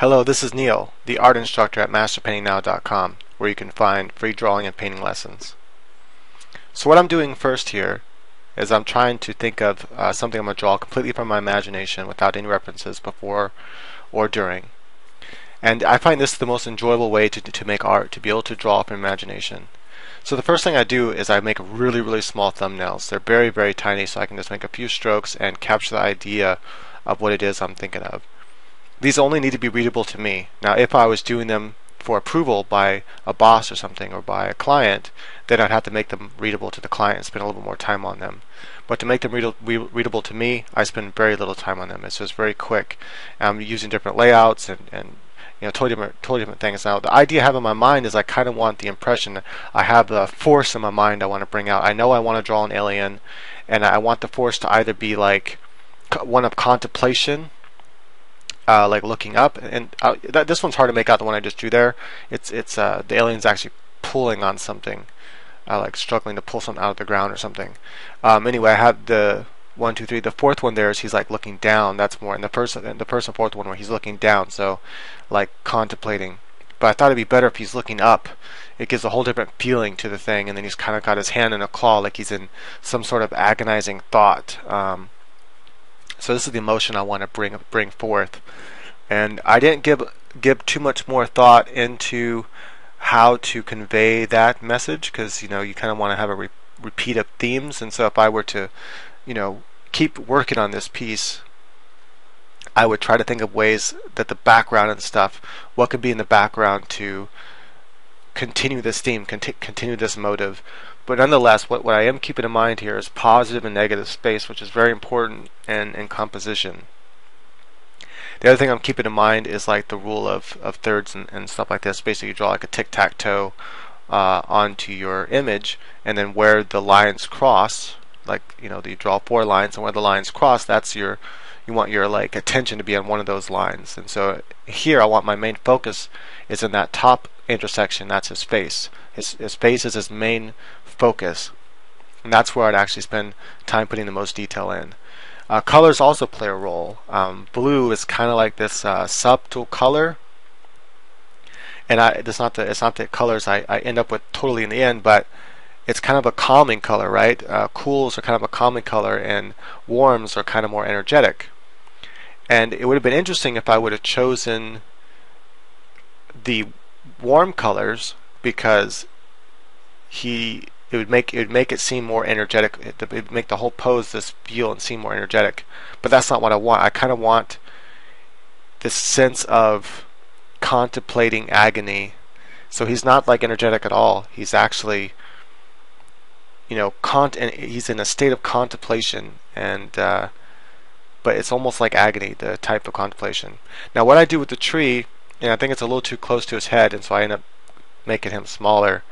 Hello, this is Neil, the art instructor at masterpaintingnow.com, where you can find free drawing and painting lessons. So what I'm doing first here is I'm trying to think of something I'm going to draw completely from my imagination without any references before or during. And I find this the most enjoyable way to make art, to be able to draw from imagination. So the first thing I do is I make really, really small thumbnails. They're very, very tiny, so I can just make a few strokes and capture the idea of what it is I'm thinking of. These only need to be readable to me. Now, if I was doing them for approval by a boss or something, or by a client, then I'd have to make them readable to the client and spend a little bit more time on them. But to make them readable to me, I spend very little time on them. It's just very quick. I'm using different layouts and totally different things. Now, the idea I have in my mind is I kind of want the impression, I have the force in my mind I want to bring out. I know I want to draw an alien, and I want the force to either be like one of contemplation, like looking up, and this one's hard to make out, the one I just drew there. It's the alien's actually pulling on something, like struggling to pull something out of the ground or something. Anyway, I have the 1, 2, 3. The fourth one there is he's like looking down. That's more. And the first and fourth one where he's looking down, so like contemplating. But I thought it'd be better if he's looking up. It gives a whole different feeling to the thing, and then he's kind of got his hand in a claw, like he's in some sort of agonizing thought. So this is the emotion I want to bring forth, and I didn't give too much more thought into how to convey that message, because you kind of want to have a repeat of themes. And so if I were to keep working on this piece, I would try to think of ways that the background and stuff, what could be in the background to continue this theme, continue this motive. But nonetheless, what I am keeping in mind here is positive and negative space, which is very important in composition. The other thing I'm keeping in mind is like the rule of thirds and stuff like this. Basically, you draw like a tic-tac-toe onto your image, and then where the lines cross, like you draw 4 lines, and where the lines cross, that's you want your like attention to be on one of those lines. And so here, I want my main focus is in that top intersection. That's his face. His face is his main focus, and that's where I'd actually spend time putting the most detail in. Colors also play a role. Blue is kind of like this subtle color, and it's not the colors I end up with totally in the end, but it's kind of a calming color, right? Cools are kind of a calming color, and warms are kind of more energetic. And it would have been interesting if I would have chosen the warm colors, because it would make it seem more energetic. It would make the whole pose this feel and seem more energetic. But that's not what I want. I kind of want this sense of contemplating agony. So he's not like energetic at all. He's actually he's in a state of contemplation, and but it's almost like agony, the type of contemplation. Now what I do with the tree, and I think it's a little too close to his head, and so I end up making him smaller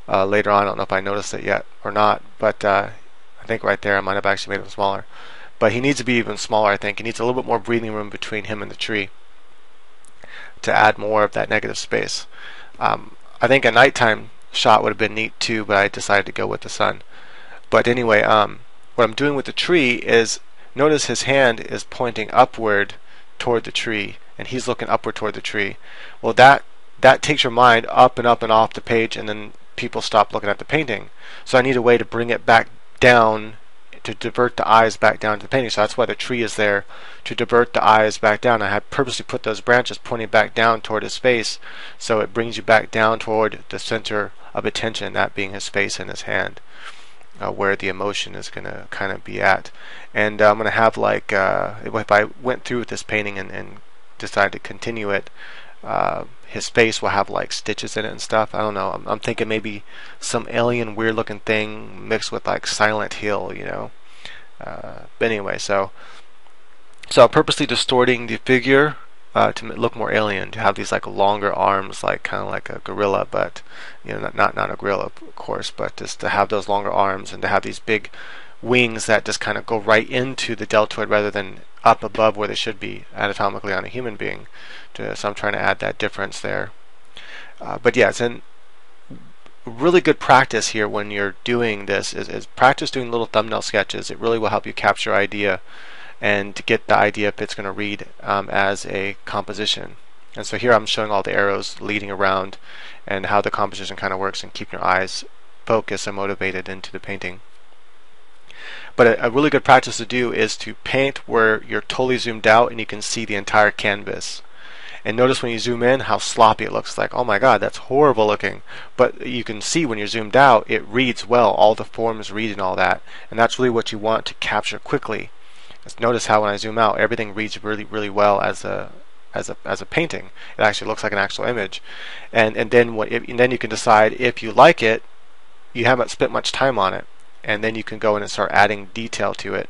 later on. I don't know if I noticed it yet or not, but I think right there I might have actually made him smaller. But he needs to be even smaller, I think. He needs a little bit more breathing room between him and the tree to add more of that negative space. I think a nighttime shot would have been neat too, but I decided to go with the sun. But anyway, what I'm doing with the tree is, notice his hand is pointing upward toward the tree, and he's looking upward toward the tree. Well, that takes your mind up and up and off the page, and then people stop looking at the painting. So I need a way to bring it back down, to divert the eyes back down to the painting. So that's why the tree is there, to divert the eyes back down. I have purposely put those branches pointing back down toward his face, so it brings you back down toward the center of attention, that being his face and his hand, where the emotion is going to kind of be at. And I'm going to have like, if I went through with this painting and decided to continue it, his face will have like stitches in it and stuff. I don't know. I'm thinking maybe some alien weird looking thing mixed with like Silent Hill, But anyway, so I'm purposely distorting the figure to look more alien, to have these like longer arms, like kind of like a gorilla, but not a gorilla of course, but just to have those longer arms, and to have these big wings that just kind of go right into the deltoid rather than up above where they should be anatomically on a human being. So I'm trying to add that difference there. But yeah, it's a really good practice here when you're doing this is practice doing little thumbnail sketches. It really will help you capture idea and to get the idea if it's going to read as a composition. And so here I'm showing all the arrows leading around and how the composition kind of works and keeping your eyes focused and motivated into the painting. But a really good practice to do is to paint where you're totally zoomed out and you can see the entire canvas. And notice when you zoom in how sloppy it looks. Like, oh my god, that's horrible looking. But you can see when you're zoomed out, it reads well. All the forms read and all that. And that's really what you want to capture quickly. Just notice how when I zoom out, everything reads really, really well as a painting. It actually looks like an actual image. And then you can decide if you like it. You haven't spent much time on it, and then you can go in and start adding detail to it.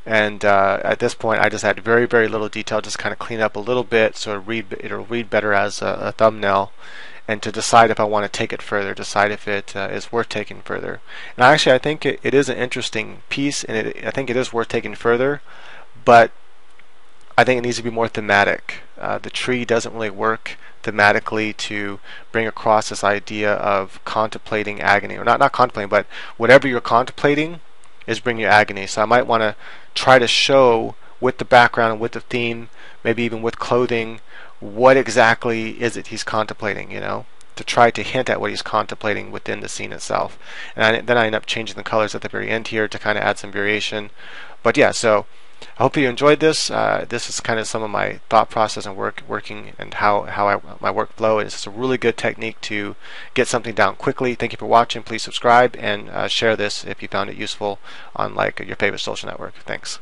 And at this point, I just add very, very little detail, just kind of clean up a little bit so it'll read better as a thumbnail, and to decide if I want to take it further, decide if it is worth taking further. And actually, I think it is an interesting piece, and I think it is worth taking further, but I think it needs to be more thematic. The tree doesn't really work thematically to bring across this idea of contemplating agony, or not contemplating, but whatever you're contemplating is bringing you agony. So I might want to try to show with the background and with the theme, maybe even with clothing, what exactly is it he's contemplating, you know, to try to hint at what he's contemplating within the scene itself. And then I end up changing the colors at the very end here to kind of add some variation. But yeah, so I hope you enjoyed this. This is kind of some of my thought process and working and my workflow. It's just a really good technique to get something down quickly. Thank you for watching. Please subscribe and share this if you found it useful on like your favorite social network. Thanks.